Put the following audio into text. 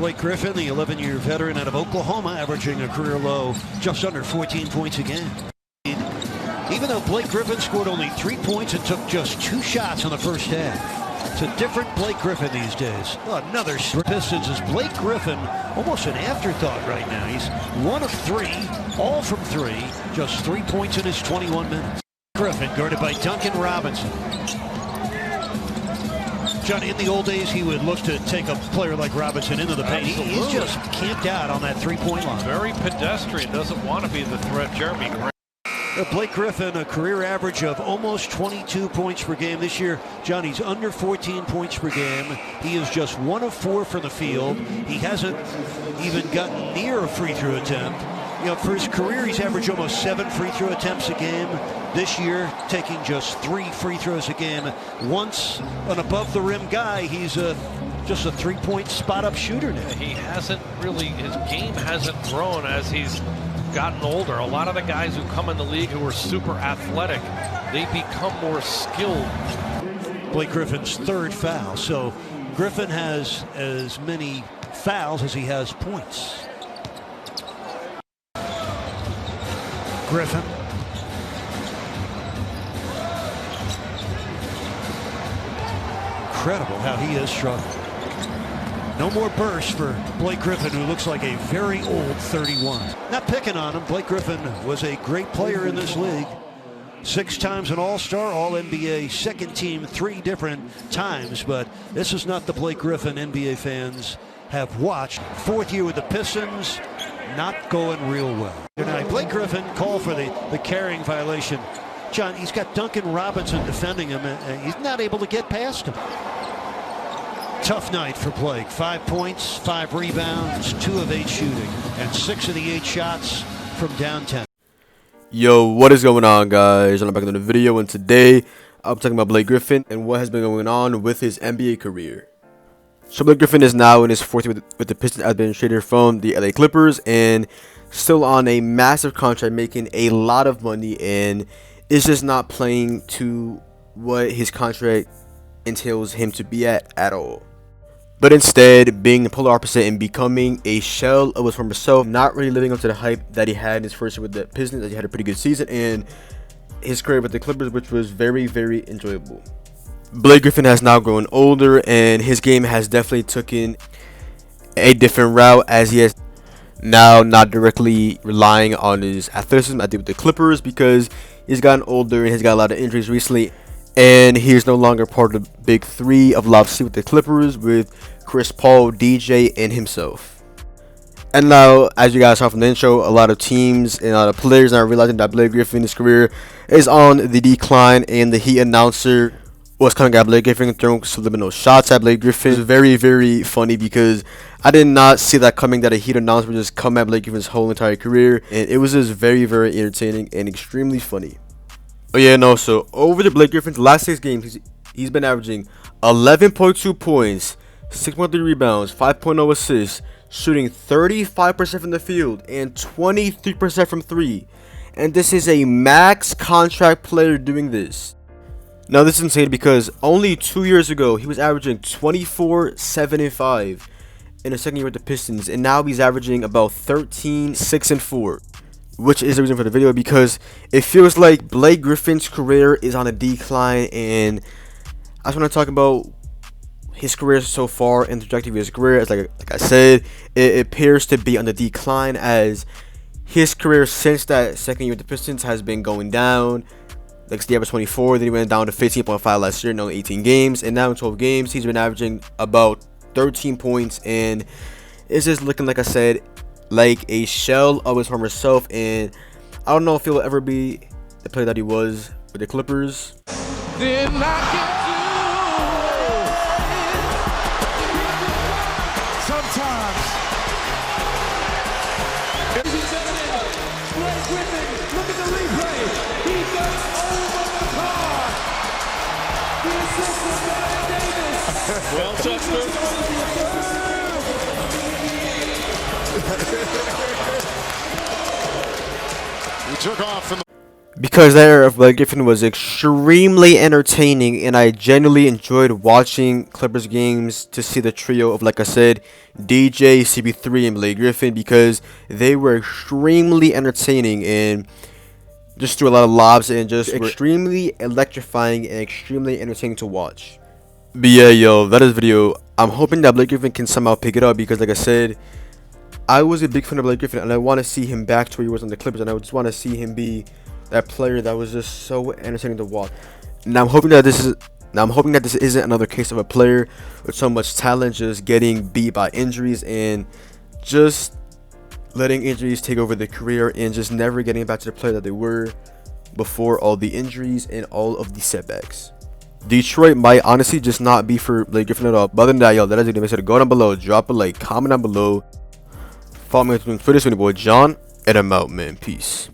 Blake Griffin, the 11-year veteran out of Oklahoma, averaging a career low just under 14 points a game. Even though Blake Griffin scored only 3 points and took just 2 shots in the first half. It's a different Blake Griffin these days. Another Pistons is Blake Griffin, almost an afterthought right now. He's 1 of 3, all from 3, just 3 points in his 21 minutes. Griffin guarded by Duncan Robinson. John, in the old days, he would look to take a player like Robinson into the paint. He's just camped out on that three-point line. Very pedestrian, doesn't want to be the threat. Jeremy Grant. Blake Griffin, a career average of almost 22 points per game this year. John, he's under 14 points per game. He is just 1 of 4 from the field. He hasn't even gotten near a free throw attempt. You know, for his career, he's averaged almost 7 free throw attempts a game. This year, taking just 3 free throws a game. Once an above-the-rim guy, he's just a three-point spot-up shooter now. He hasn't really, his game hasn't grown as he's gotten older. A lot of the guys who come in the league who are super athletic, they become more skilled. Blake Griffin's 3rd foul, so Griffin has as many fouls as he has points. Griffin. Incredible how he has struggled. No more bursts for Blake Griffin, who looks like a very old 31. Not picking on him, Blake Griffin was a great player in this league. 6 times an All-Star, All-NBA, second team 3 different times, but this is not the Blake Griffin NBA fans have watched. 4th year with the Pistons, not going real well. Tonight, Blake Griffin called for the carrying violation. John, he's got Duncan Robinson defending him, and he's not able to get past him. Tough night for Blake. 5 points, 5 rebounds, 2 of 8 shooting, and 6 of the 8 shots from downtown. Yo, what is going on, guys? I'm back in the video, and today I'm talking about Blake Griffin and what has been going on with his NBA career. So Blake Griffin is now in his 4th year with the Pistons, has been traded from the LA Clippers and still on a massive contract, making a lot of money, and is just not playing to what his contract entails him to be at all. But instead, being the polar opposite and becoming a shell of his former self, not really living up to the hype that he had in his first year with the Pistons, as he had a pretty good season, and his career with the Clippers, which was very, very enjoyable. Blake Griffin has now grown older, and his game has definitely taken a different route, as he has now not directly relying on his athleticism as he did with the Clippers, because he's gotten older and he's got a lot of injuries recently, and he is no longer part of the big 3 of Love City with the Clippers, with Chris Paul, DJ, and himself. And now, as you guys saw from the intro, a lot of teams and a lot of players are realizing that Blake Griffin's career is on the decline, and the Heat announcer was coming at Blake Griffin, throwing subliminal shots at Blake Griffin. It's very, very funny, because I did not see that coming, that a Heat announcer would just come at Blake Griffin's whole entire career, and it was just very, very entertaining and extremely funny. Oh yeah, no, so over the Blake Griffin's last 6 games, he's been averaging 11.2 points, 6.3 rebounds, 5.0 assists, shooting 35% from the field and 23% from 3. And this is a max contract player doing this. Now this is insane, because only 2 years ago he was averaging 24, 7, and 5 in his second year with the Pistons, and now he's averaging about 13, 6, and 4. Which is the reason for the video, because it feels like Blake Griffin's career is on a decline, and I just want to talk about his career so far and the trajectory of his career. As like I said, it appears to be on the decline, as his career since that second year with the Pistons has been going down. Like the average 24, then he went down to 15.5 last year in only 18 games, and now in 12 games he's been averaging about 13 points, and it's just looking, like I said, like a shell of his former self, and I don't know if he'll ever be the player that he was with the Clippers. Then I can do sometimes. Blake Griffin, look at the replay. He goes over the car. The assist was Brian Davis. Well, Justin. He took off from because that era of Blake Griffin was extremely entertaining, and I genuinely enjoyed watching Clippers games to see the trio of, like I said, DJ, CB3, and Blake Griffin, because they were extremely entertaining and just threw a lot of lobs and just extremely electrifying and extremely entertaining to watch. But yeah, yo, that is the video. I'm hoping that Blake Griffin can somehow pick it up, because like I said, I was a big fan of Blake Griffin, and I want to see him back to where he was on the Clippers, and I just want to see him be that player that was just so entertaining to watch. Now I'm hoping that this isn't another case of a player with so much talent just getting beat by injuries and just letting injuries take over their career and just never getting back to the player that they were before all the injuries and all of the setbacks. Detroit might honestly just not be for Blake Griffin at all. But other than that, yo, that is it. Make sure to go down below, drop a like, comment down below, follow me on Twitter, it's your boy John, and I'm out, man. Peace.